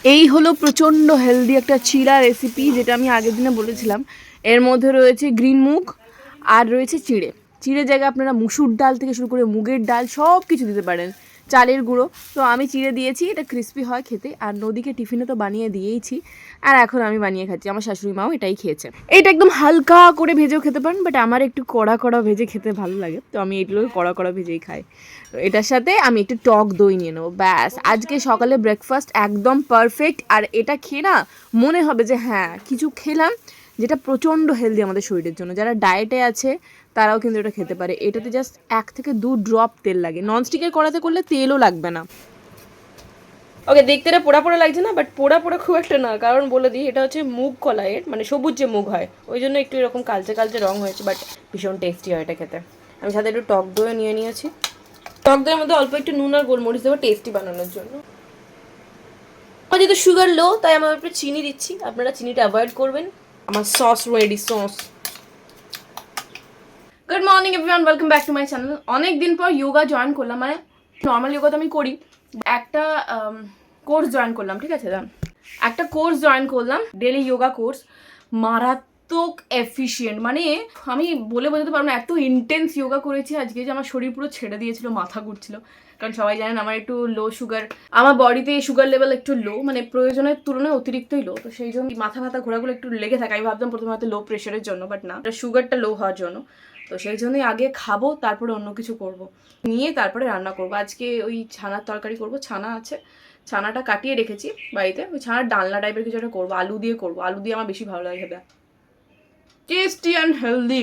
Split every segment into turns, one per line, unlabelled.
এই হলো প্রচণ্ড হেলদি একটা চিড়া রেসিপি, যেটা আমি আগের দিনে বলেছিলাম। এর মধ্যে রয়েছে গ্রিন মুগ আর রয়েছে চিড়ে। চিড়ে জায়গায় আপনারা মুসুর ডাল থেকে শুরু করে মুগের ডাল সব কিছু দিতে পারেন, চালের গুঁড়ো। তো আমি চিড়ে দিয়েছি, এটা ক্রিস্পি হয় খেতে। আর নদীকে টিফিনে তো বানিয়ে দিয়েইছি, আর এখন আমি বানিয়ে খাচ্ছি। আমার শাশুড়ি মাও এটাই খেয়েছে। এটা একদম হালকা করে ভেজেও খেতে পারেন, বাট আমার একটু কড়া কড়া ভেজে খেতে ভালো লাগে, তো আমি এগুলো কড়া কড়া ভেজেই খাই। তো এটার সাথে আমি একটু টক দই নিয়ে নেবো, ব্যাস আজকে সকালে ব্রেকফাস্ট একদম পারফেক্ট। আর এটা খেয়ে না মনে হবে যে হ্যাঁ কিছু খেলাম, যেটা প্রচণ্ড হেলদি আমাদের শরীরের জন্য। যারা ডায়েটে আছে তারাও কিন্তু এটা খেতে পারে। এটাতে জাস্ট 1 থেকে 2 ড্রপ তেল লাগে, ননস্টিকের কড়াতে করলে তেলও লাগবে না। ওকে, দেখতে এটা পোড়া পোড়া লাগছে না, বাট পোড়া পোড়া খুব একটা না, কারণ বলে দিই এটা হচ্ছে মুগ কলাইয়ের, মানে সবুজ যে মুগ হয় ওই জন্য একটু এরকম কালচে কালচে রং হয়েছে, বাট ভীষণ টেস্টি হয় এটা খেতে। আমি সাথে একটু টক দইও নিয়ে নিয়েছি। টক দইয়ের মধ্যে অল্প একটু নুন আর গোলমরিচ দেবো টেস্টি বানানোর জন্য। আমার যেহেতু সুগার লো, তাই আমি একটু চিনি দিচ্ছি, আপনারা চিনিটা অ্যাভয়েড করবেন। আমার sauce ready, sauce. Good morning everyone, welcome back to my channel. অনেক দিন পর যোগা জয়েন করলাম, মানে নর্মাল যোগা তো আমি করি, একটা কোর্স জয়েন করলাম, ঠিক আছে? একটা কোর্স জয়েন করলাম, ডেলি যোগা কোর্স। মারাত্মক এফিশিয়েন্ট, মানে আমি বলে বোঝাতে পারবো না, এত ইন্টেন্স যোগা করেছি আজকে যে আমার শরীর পুরো ছেড়ে দিয়েছিল, মাথা ঘুরছিল। কারণ সবাই জানেন আমার একটু লো সুগার, আমার বডিতে সুগার লেভেল একটু লো, মানে প্রয়োজনের তুলনায় অতিরিক্তই লো। তো সেই জন্য মাথা ব্যথা ঘোরাগুলো একটু লেগে থাকে। আমি ভাবতাম প্রথমে হয়তো লো প্রেশারের জন্য, বাট না, সুগারটা লো হওয়ার জন্য। তো সেই জন্যই আগে খাবো, তারপরে অন্য কিছু করব, নিয়ে তারপরে রান্না করব। আজকে ওই ছানার তরকারি করব, ছানা আছে, ছানাটা কাটিয়ে রেখেছি বাড়িতে। ওই ছানার ডালনা টাইপের কিছু একটা করবো, আলু দিয়ে করবো। আলু দিয়ে আমার বেশি ভালো লাগে খেতে, টেস্টি অ্যান্ড হেলদি,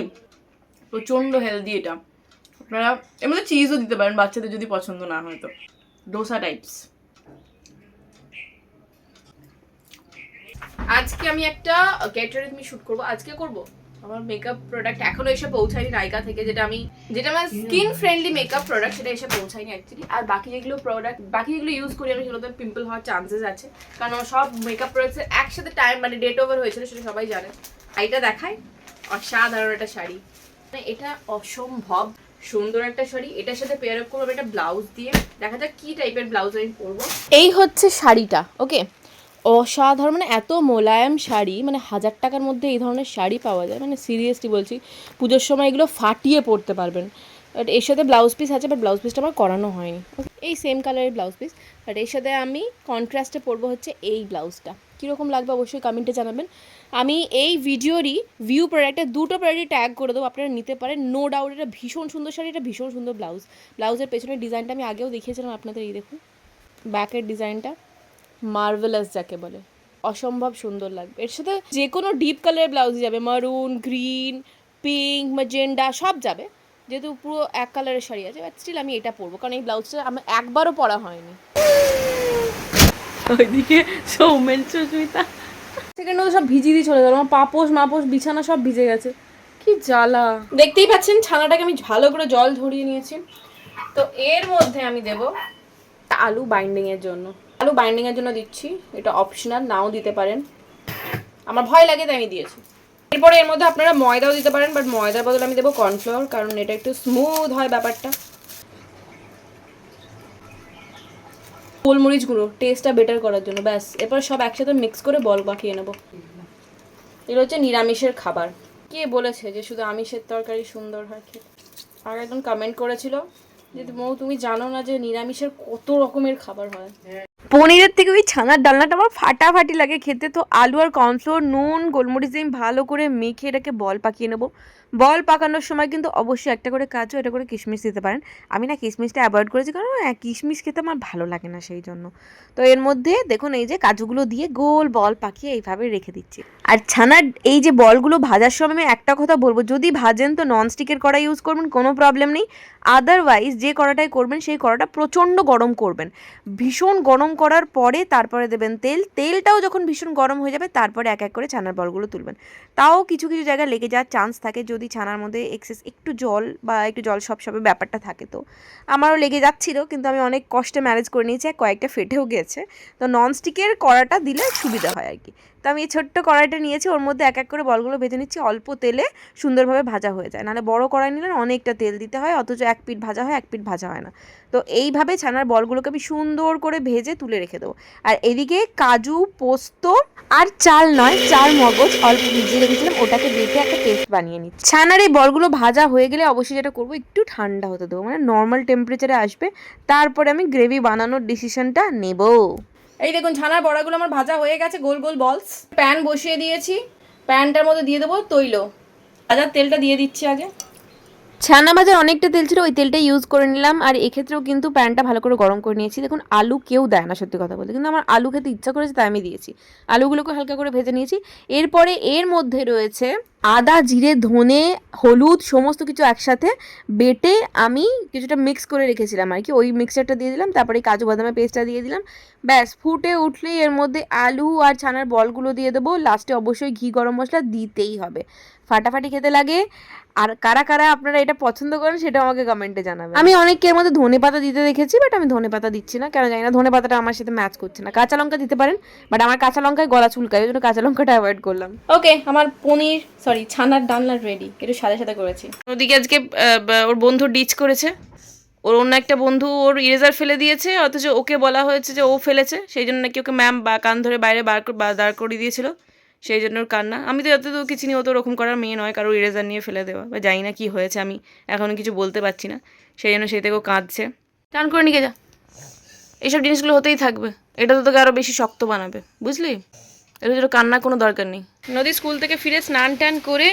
প্রচণ্ড হেলদি এটা। আপনারা এর মধ্যে চিজও দিতে পারেন বাচ্চাদের যদি পছন্দ না হয় তো। ডোসা টাইপস। আজকে আমি একটা গেট রেডি মি শুট করবো, আজকে করবো। আমার মেকআপ প্রোডাক্ট এখনো এসে পৌঁছায়নি নাইকা থেকে, যেটা আমার স্কিন ফ্রেন্ডলি মেকআপ প্রোডাক্ট, সেটা এসে পৌঁছায়নি অ্যাকচুয়ালি। আর বাকি যেগুলো প্রোডাক্ট, বাকি যেগুলো ইউজ করি আমি, সেগুলোতে পিম্পল হওয়ার চান্সেস আছে, কারণ আমার সব মেকআপ প্রোডাক্টসের একসাথে টাইম, মানে ডেট ওভার হয়েছিল, সেটা সবাই জানে। এইটা দেখায় অসাধারণ একটা শাড়ি, মানে এটা অসম্ভব সুন্দর একটা শাড়ি। এটার সাথে পেয়ার আপ করবো একটা ব্লাউজ দিয়ে, দেখা যাক কি টাইপের ব্লাউজ আমি পরবো। এই হচ্ছে শাড়িটা, ওকে। অসাধারণ, মানে এত মোলায়েম শাড়ি, মানে 1000 টাকার মধ্যে এই ধরনের শাড়ি পাওয়া যায়, মানে সিরিয়াসলি বলছি, পুজোর সময় এগুলো ফাটিয়ে পরতে পারবেন। বাট এর সাথে ব্লাউজ পিস আছে, বাট ব্লাউজ পিসটা আমার করানো হয়নি। এই সেম কালারের ব্লাউজ পিস, বাট এর সাথে আমি কন্ট্রাস্টে পরবো হচ্ছে এই ব্লাউজটা। কীরকম লাগবে অবশ্যই কমেন্টে জানাবেন। আমি এই ভিডিওরই ভিউ প্রোডাক্টে দুটো প্রোডাক্টই ট্যাগ করে দেবো, আপনারা নিতে পারেন, নো ডাউট। এটা ভীষণ সুন্দর শাড়ি, এটা ভীষণ সুন্দর ব্লাউজ। ব্লাউজের পেছনের ডিজাইনটা আমি আগেও দেখিয়েছিলাম আপনাদের, এই দেখুন ব্যাকের ডিজাইনটা, মার্ভেলাস যাকে বলে, অসম্ভব সুন্দর লাগবে। এর সাথে যে কোনো ডিপ কালারের ব্লাউজই যাবে, মারুন, গ্রিন, পিঙ্ক, ম্যাজেন্ডা সব যাবে, যেহেতু পুরো এক কালারের শাড়ি আছে। বাট স্টিল আমি এটা পরবো, কারণ এই ব্লাউজটা আমার একবারও পরা হয়নি। ওইদিকে সৌমেন সুস্মিতা সেখানে সব ভিজিয়ে দিয়ে চলে গেল, আমার পাপোশ মাপোশ বিছানা সব ভিজে গেছে, কি জ্বালা। দেখতেই পাচ্ছেন ছানাটাকে আমি ভালো করে জল ঝরিয়ে নিয়েছি। তো এর মধ্যে আমি দেব আলু বাইন্ডিংয়ের জন্য, আলু বাইন্ডিংয়ের জন্য দিচ্ছি। এটা অপশনাল, নাও দিতে পারেন, আমার ভয় লাগে তাই আমি দিয়েছি। এরপরে এর মধ্যে আপনারা ময়দাও দিতে পারেন, বাট ময়দার বদলে আমি দেবো কর্নফ্লাওয়ার, কারণ এটা একটু স্মুথ হয় ব্যাপারটা। গোলমরিচ গুঁড়ো টেস্টটা বেটার করার জন্য, ব্যাস। এরপর সব একসাথে মিক্স করে বল পাকিয়ে নেবো। এগুলো হচ্ছে নিরামিষের খাবার। কে বলেছে যে শুধু আমিষের তরকারি সুন্দর হয় খেতে? আর একজন কমেন্ট করেছিল যে মৌ তুমি জানো না যে নিরামিষের কত রকমের খাবার হয়। পনিরের থেকে ওই ছানার ডালনাটা আমার ফাটাফাটি লাগে খেতে। তো আলু আর কর্নফ্লোর, নুন, গোলমরিচ দিয়ে ভালো করে মেখে এটাকে বল পাকিয়ে নেবো। বল পাকানোর সময় কিন্তু অবশ্যই একটা করে কাজু, এটা করে কিশমিশ দিতে পারেন। আমি না কিশমিশটা অ্যাভয়েড করেছি, কারণ কিশমিশ খেতে আমার ভালো লাগে না, সেই জন্য। তো এর মধ্যে দেখুন এই যে কাজুগুলো দিয়ে গোল বল পাকিয়ে এইভাবে রেখে দিচ্ছি। আর ছানার এই যে বলগুলো ভাজার সময় আমি একটা কথা বলবো, যদি ভাজেন তো ননস্টিকের কড়াই ইউজ করবেন, কোনো প্রবলেম নেই। আদারওয়াইজ যে কড়াটাই করবেন সেই কড়াটা প্রচণ্ড গরম করবেন, ভীষণ গরম করার পরে তারপরে দেবেন তেল। তেলটাও যখন ভীষণ গরম হয়ে যাবে তারপরে এক এক করে ছানার বলগুলো তুলবেন। তাও কিছু কিছু জায়গায় লেগে যাওয়ার চান্স থাকে, যদি ছানার মধ্যে এক্সেস একটু জল বা একটু জল সবসময় ব্যাপারটা থাকে। তো আমারও লেগে যাচ্ছিলো, কিন্তু আমি অনেক কষ্টে ম্যানেজ করে নিয়েছি, কয়েকটা ফেটেও গেছে। তো ননস্টিকের কড়াটা দিলে সুবিধা হয় আর কি।
তো আমি এই ছোট্ট কড়াইটা নিয়েছি, ওর মধ্যে এক এক করে বলগুলো ভেজে নিচ্ছি। অল্প তেলে সুন্দরভাবে ভাজা হয়ে যায়, নাহলে বড় কড়াই নিলে অনেকটা তেল দিতে হয়, অথচ এক পিঠ ভাজা হয় এক পিঠ ভাজা হয় না। তো এইভাবে ছানার বলগুলোকে আমি সুন্দর করে ভেজে তুলে রেখে দেবো। আর এদিকে কাজু, পোস্ত আর চাল নয়, চাল মগজ অল্প ভিজিয়ে রেখেছিলাম, ওটাকে বেটে একটা পেস্ট বানিয়ে নিচ্ছি। ছানার এই বলগুলো ভাজা হয়ে গেলে অবশ্যই যেটা করবো, একটু ঠান্ডা হতে দেবো, মানে নর্মাল টেম্পারেচারে আসবে, তারপরে আমি গ্রেভি বানানোর ডিসিশনটা নেব।
এই দেখুন ছানার বড়াগুলো আমার ভাজা হয়ে গেছে, গোল গোল বলস। প্যান বসিয়ে দিয়েছি, প্যানটার মধ্যে দিয়ে দেবো তৈল। ভাজার তেলটা দিয়ে দিচ্ছি আগে।
ছানা ভাজার অনেকটা তেল ছিল, ওই তেলটা ইউজ করে নিলাম। আর এক্ষেত্রেও কিন্তু প্যানটা ভালো করে গরম করে নিয়েছি। দেখুন আলু কেউ দেয় না সত্যি কথা বলতে, কিন্তু আমার আলু খেতে ইচ্ছা করেছে তাই আমি দিয়েছি। আলুগুলোকে হালকা করে ভেজে নিয়েছি। এরপরে এর মধ্যে রয়েছে আদা, জিরে, ধনে, হলুদ সমস্ত কিছু একসাথে বেটে আমি কিছুটা মিক্স করে রেখেছিলাম আর কি, ওই মিক্সচারটা দিয়ে দিলাম। তারপরে কাজু বাদামের পেস্টটা দিয়ে দিলাম। ব্যাস ফুটে উঠলেই এর মধ্যে আলু আর ছানার বলগুলো দিয়ে দেবো। লাস্টে অবশ্যই ঘি গরম মশলা দিতেই হবে, ফাটাফাটি খেতে লাগে। আর কারা কারা আপনারা এটা পছন্দ করেন সেটা আমাকে কমেন্টে জানাবেন। আমি অনেকের মধ্যে ধনে পাতা দিতে দেখেছি, বাট আমি ধনে পাতা দিচ্ছি না, কেন জানি না, ধনে পাতাটা আমার সাথে ম্যাচ করছে না। কাঁচা লঙ্কা দিতে পারেন, বাট আমার কাঁচা লঙ্কায় গলা চুলকায়, ওই জন্য কাঁচা লঙ্কাটা অ্যাভয়েড করলাম।
ওকে, আমার পনির ছানার ডালনা রেডি, একটু সাদা সাদা করেছি। ওদিকে আজকে ওর বন্ধু ডিচ করেছে, ওর অন্য একটা বন্ধু ওর ইরেজার ফেলে দিয়েছে, অথচ ওকে বলা হয়েছে যে ও ফেলেছে, সেই জন্য নাকি ওকে ম্যাম বা কান ধরে বাইরে দাঁড় করিয়ে দিয়েছিল, সেই জন্য ওর কান্না। আমি তো যতদূর কিছু নিয়ে, ও তো ওরকম করার মেয়ে নয় কারো ইরেজার নিয়ে ফেলে দেওয়া, বা জানি না কী হয়েছে, আমি এখনও কিছু বলতে পারছি না, সেই জন্য সেই থেকে ও কাঁদছে। টান করে নিয়ে যা, এইসব জিনিসগুলো হতেই থাকবে, এটা তো তোকে আরও বেশি শক্ত বানাবে, বুঝলি? এর জন্য কান্নার কোনো দরকার নেই। নদী স্কুল থেকে ফিরে স্নান টান করে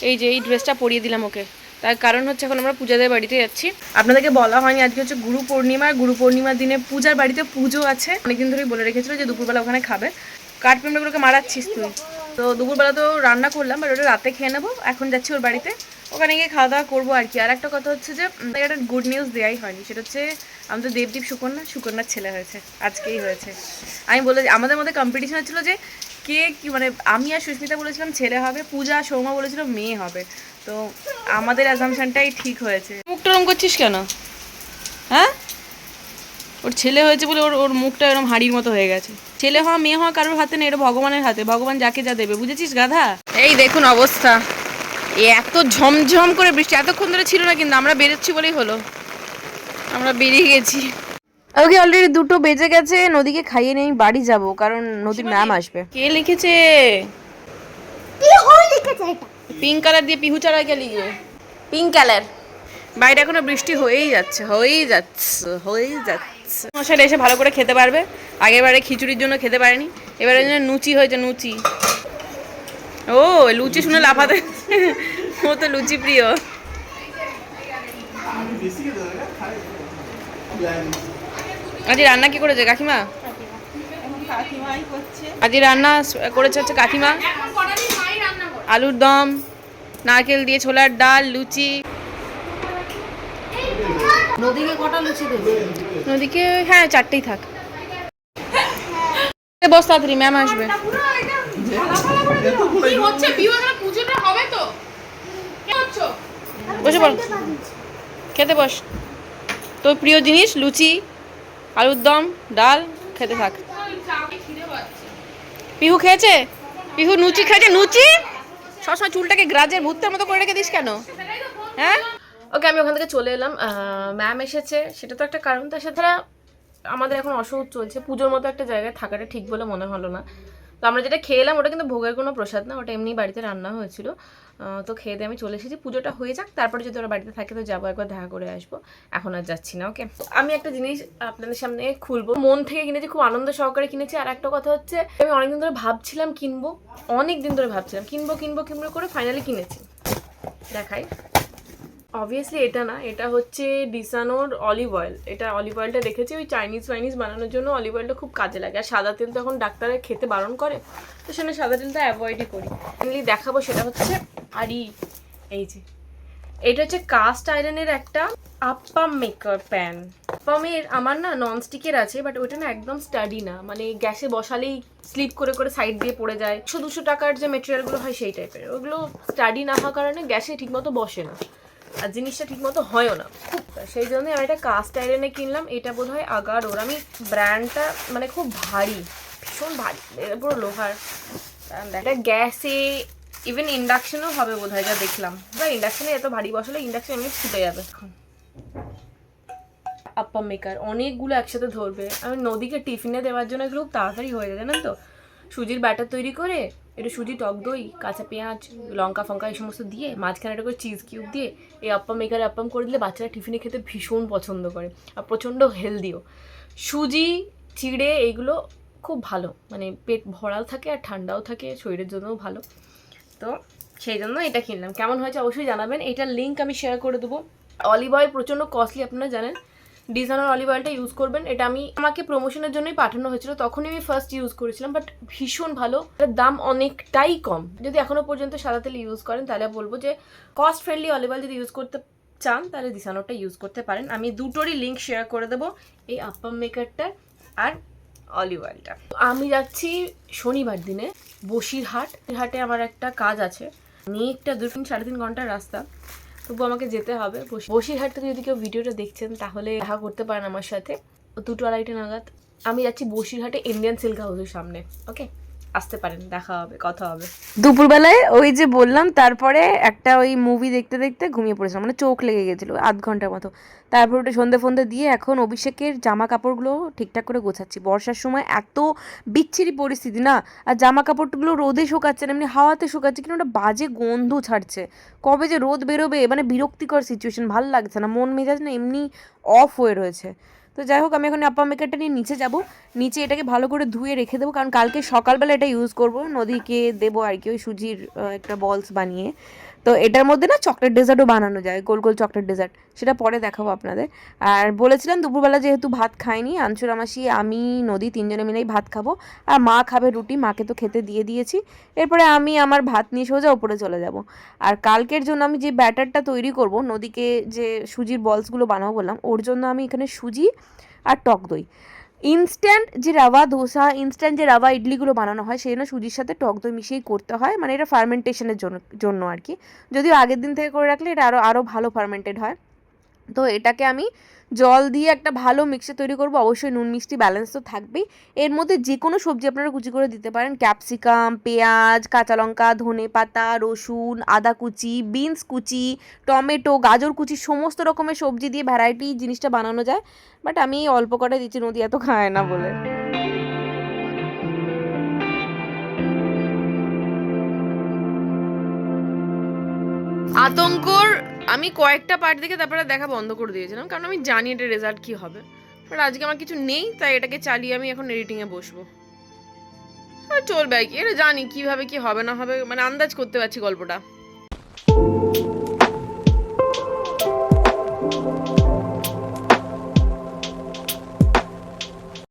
এই যে এই ড্রেসটা পরিয়ে দিলাম ওকে, তার কারণ হচ্ছে এখন আমরা পূজাদের বাড়িতে যাচ্ছি। আপনাদেরকে বলা হয়নি, আজকে হচ্ছে গুরু পূর্ণিমা। গুরু পূর্ণিমার দিনে পূজার বাড়িতে পুজো আছে, অনেকদিন ধরেই বলে রেখেছিল যে দুপুরবেলা ওখানে খাবে। কাঠ পিঁমড়েগুলোকে মারাচ্ছিস তুই, তো দুপুরবেলা তো রান্না করলাম, বাট ওটা রাতে খেয়ে নেবো। এখন যাচ্ছি ওর বাড়িতে, ওখানে গিয়ে খাওয়া দাওয়া করবো আর কি। আর একটা কথা হচ্ছে যে একটা গুড নিউজ দেওয়াই হয়নি, সেটা হচ্ছে আমাদের দেবদীপ সুকন্যার ছেলে হয়েছে, আজকেই হয়েছে। আমি বলে, আমাদের মধ্যে কম্পিটিশন ছিল যে কে কি, মানে আমি আর সুস্মিতা বলেছিলাম ছেলে হবে, পূজা সৌমা বলেছিল মেয়ে হবে, তো আমাদের অ্যাজাম্পশনটাই ঠিক হয়েছে। মুখটা ওরম করছিস কেন? হ্যাঁ, ওর ছেলে হয়েছে বলে ওর মুখটা এরকম হাড়ির মতো হয়ে গেছে। ছেলে হওয়া মেয়ে হওয়া কারোর হাতে নেই, এটা ভগবানের হাতে, ভগবান যাকে যা দেবে, বুঝেছিস গাধা? এই দেখুন অবস্থা, এত ঝমঝম করে বৃষ্টি এতক্ষণ ধরে ছিল না, কিন্তু আমরা বেরোচ্ছি বলেই হলো, আমরা বেরিয়ে গেছি।
ওকে, অলরেডি 2টো বেজে গেছে, নদীকে খাইয়ে নিয়ে আমি বাড়ি যাব, কারণ নদীর ম্যাম আসবে।
কে লিখেছে? পিঙ্ক কালার দিয়ে পিহু চারা কে লিখবে? Pink colour. বাইরে এখনো বৃষ্টি হয়েই যাচ্ছে। মশাইটা এসে ভালো করে খেতে পারবে, আগেরবারে খিচুড়ির জন্য খেতে পারেনি, এবারে জন্য লুচি হয়েছে, লুচি। ও লুচি শুনে লাফাতে, ও তো লুচি প্রিয়। আজ রান্না কি করেছে কাকিমা? আজ রান্না করেছে হচ্ছে কাকিমা, আলুর দম, নারকেল দিয়ে ছোলার ডাল, লুচি।
নদীকে কটা লুচি দেবে?
নদীকে হ্যাঁ 4টেই থাক। বস তাড়াতাড়ি, ম্যাম আসবে। বসে বল, খেতে বস। তোর প্রিয় জিনিস লুচি, আলুর দম, ডাল, খেতে থাক। পিহু খেয়েছে? পিহু লুচি খেয়েছে? লুচি সবসময় চুলটাকে গ্রাজের ভূতের মতো করে রেখে দিস কেন? হ্যাঁ, ওকে আমি ওখান থেকে চলে এলাম। ম্যাম এসেছে, সেটা তো একটা কারণ, তার সাথে আমাদের এখন অসহ্য চলছে, পুজোর মতো একটা জায়গায় থাকাটা ঠিক বলে মনে হলো না। তো আমরা যেটা খেয়ে এলাম ওটা কিন্তু ভোগের কোনো প্রসাদ না, ওটা এমনি বাড়িতে রান্না হয়েছিল। তো খেয়ে দিয়ে আমি চলে এসেছি, পুজোটা হয়ে যাক, তারপরে যদি ওরা বাড়িতে থাকে তো যাবো, একবার দেখা করে আসবো, এখন আর যাচ্ছি না। ওকে, আমি একটা জিনিস আপনাদের সামনে খুলবো, মন থেকে কিনেছি, খুব আনন্দ সহকারে কিনেছি। আর একটা কথা হচ্ছে, আমি অনেকদিন ধরে ভাবছিলাম কিনবো, কিনবো করে ফাইনালি কিনেছি। দেখাই, অবভিয়াসলি এটা না, এটা হচ্ছে ডিসানোর অলিভ অয়েল। এটা অলিভ অয়েলটা দেখেছি ওই চাইনিজ বানানোর জন্য অলিভ অয়েলটা খুব কাজে লাগে। আর সাদা তেল তো এখন ডাক্তারে খেতে বারণ করে, তো সেখানে সাদা তেলটা অ্যাভয়েডই করি। ফাইনালি দেখাবো, সেটা হচ্ছে এই যে এটা হচ্ছে কাস্ট আয়রনের একটা আপ্পাম মেকার প্যান। আপ্পামের আমার না ননস্টিকের আছে, বাট ওইটা না একদম স্টাডি না, মানে গ্যাসে বসালেই স্লিপ করে সাইড দিয়ে পড়ে যায়। 100-200 টাকার যে মেটেরিয়ালগুলো হয় সেই টাইপের, ওগুলো স্টাডি না হওয়ার কারণে গ্যাসে ঠিকমতো বসে না, আর জিনিসটা ঠিকমতো হয়ও না খুব, সেই জন্যই আমি একটা কাস্ট আয়রনে কিনলাম। এটা বোধ হয় আগারোর, আমি ব্র্যান্ডটা মানে খুব ভারী, ভীষণ ভারী, পুরো লোহার। এটা গ্যাসে ইভেন ইন্ডাকশনও হবে বোধহয়, যা দেখলাম। বা ইন্ডাকশনে এত ভারী বসালে ইন্ডাকশন এমনি ছুটে যাবে। এখন আপ্পাম মেকার অনেকগুলো একসাথে ধরবে। আমি নদীকে টিফিনে দেওয়ার জন্য এগুলো খুব তাড়াতাড়ি হয়ে যায় জানেন তো। সুজির ব্যাটার তৈরি করে একটু সুজি, টক দই, কাঁচা পেঁয়াজ, লঙ্কা ফঙ্কা এই সমস্ত দিয়ে মাঝখানে একটা করে চিজ কিউব দিয়ে এই আপ্পাম মেকারে আপ্পাম করে দিলে বাচ্চারা টিফিনে খেতে ভীষণ পছন্দ করে, আর প্রচণ্ড হেলদিও। সুজি চিড়ে এইগুলো খুব ভালো, মানে পেট ভরাও থাকে আর ঠান্ডাও থাকে, শরীরের জন্যও ভালো। তো সেই জন্য এটা কিনলাম। কেমন হয়েছে অবশ্যই জানাবেন। এটার লিঙ্ক আমি শেয়ার করে দেবো। অলিভ অয়েল প্রচণ্ড কস্টলি, আপনারা জানেন। ডিজাইনার অলিভ অয়েলটা ইউজ করবেন। এটা আমাকে প্রমোশনের জন্যই পাঠানো হয়েছিল, তখনই আমি ফার্স্ট ইউজ করেছিলাম, বাট ভীষণ ভালো। এটার দাম অনেকটাই কম। যদি এখনো পর্যন্ত সাদা তেল ইউজ করেন তাহলে বলবো যে কস্ট ফ্রেন্ডলি অলিভ অয়েল যদি ইউজ করতে চান তাহলে ডিজাইনারটা ইউজ করতে পারেন। আমি দুটোরই লিঙ্ক শেয়ার করে দেবো, এই আপ্পাম মেকারটা আর অলিভ অয়েলটা। আমি যাচ্ছি শনিবার দিনে বসিরহাট। হাটে আমার একটা কাজ আছে, অনেকটা 2-3 ঘন্টার রাস্তা, তবু আমাকে যেতে হবে। বসিরহাট থেকে যদি কেউ ভিডিওটা দেখছেন তাহলে দেখা করতে পারেন আমার সাথে 2-2:30 নাগাদ। আমি যাচ্ছি বসিরহাটে ইন্ডিয়ান সিল্ক হাউসের সামনে। ওকে, আসতে পারেন, দেখা হবে, কথা হবে।
দুপুরবেলায় ওই যে বললাম, তারপরে একটা ওই মুভি দেখতে দেখতে ঘুমিয়ে পড়েছিলাম, মানে চোখ লেগে গেছিলো 1/2 ঘন্টার মতো। তারপর ওটা সন্ধে ফন্ধে দিয়ে এখন অভিষেকের জামা কাপড়গুলো ঠিকঠাক করে গোছাচ্ছি। বর্ষার সময় এত বিচ্ছিরি পরিস্থিতি না, আর জামা কাপড়গুলো রোদে শুকাচ্ছে না, এমনি হাওয়াতে শুকাচ্ছে, কিন্তু ওটা বাজে গন্ধ ছাড়ছে। কবে যে রোদ বেরোবে, মানে বিরক্তিকর সিচুয়েশন, ভালো লাগছে না, মন মেজাজ না এমনি অফ হয়ে রয়েছে। তো যাই হোক, আমি এখন আপ্পাম মেকারটা নিয়ে নিচে যাব। নিচে এটাকে ভালো করে ধুয়ে রেখে দেবো, কারণ কালকে সকালবেলা এটা ইউজ করব, নদীকে দেবো আর কি, ওই সুজির একটা বলস বানিয়ে। তো এটার মধ্যে না চকলেট ডেজার্টও বানানো যায়, গোল গোল চকলেট ডেজার্ট, সেটা পরে দেখাবো আপনাদের। আর বলেছিলাম দুপুরবেলা যেহেতু ভাত খাইনি, আনচুরা মাসি, আমি, নদী 3 জনে মিলেই ভাত খাবো, আর মা খাবে রুটি, মাকে তো খেতে দিয়ে দিয়েছি। এরপরে আমি আমার ভাত নিয়ে সোজা ওপরে চলে যাব। আর কালকের জন্য আমি যে ব্যাটারটা তৈরি করব, নদীকে যে সুজির বলসগুলো বানাবো বললাম, ওর জন্য আমি এখানে সুজি আর টক দই, ইনস্ট্যান্ট যে রাভা ধোসা, ইনস্ট্যান্ট যে রাভা ইডলিগুলো বানানো হয়, সেই জন্য সুজির সাথে টক দই মিশিয়েই করতে হয়, মানে এটা ফার্মেন্টেশনের জন্য আর কি। যদিও আগের দিন থেকে করে রাখলে এটা আরও ভালো ফার্মেন্টেড হয়। তো এটাকে আমি জল দিয়ে একটা ভালো মিক্সচার তৈরি করব। অবশ্যই নুন মিষ্টি ব্যালেন্স তো থাকবেই। এর মধ্যে যে কোনো সবজি আপনারা কুচি করে দিতে পারেন, ক্যাপসিকাম, পেঁয়াজ, কাঁচা লঙ্কা, ধনে পাতা, রসুন, আদা কুচি, বিনস কুচি, টমেটো, গাজর কুচি, সমস্ত রকমের সবজি দিয়ে ভ্যারাইটি জিনিসটা বানানো যায়। বাট আমি অল্প কটা দিচ্ছি, নদী এত খায় না বলে। আতঙ্কর আমি কয়েকটা পার্ট দেখে তারপরে দেখা বন্ধ করে দিয়েছিলাম, কারণ আমি জানি এটা রেজাল্ট কি হবে। বাট আজকে আমার কিছু নেই, তাই এটাকে চালিয়ে আমি এখন এডিটিংয়ে বসবো। আর চলবে আর কি, এটা জানি কিভাবে কি হবে না হবে, মানে আন্দাজ করতে পারছি গল্পটা।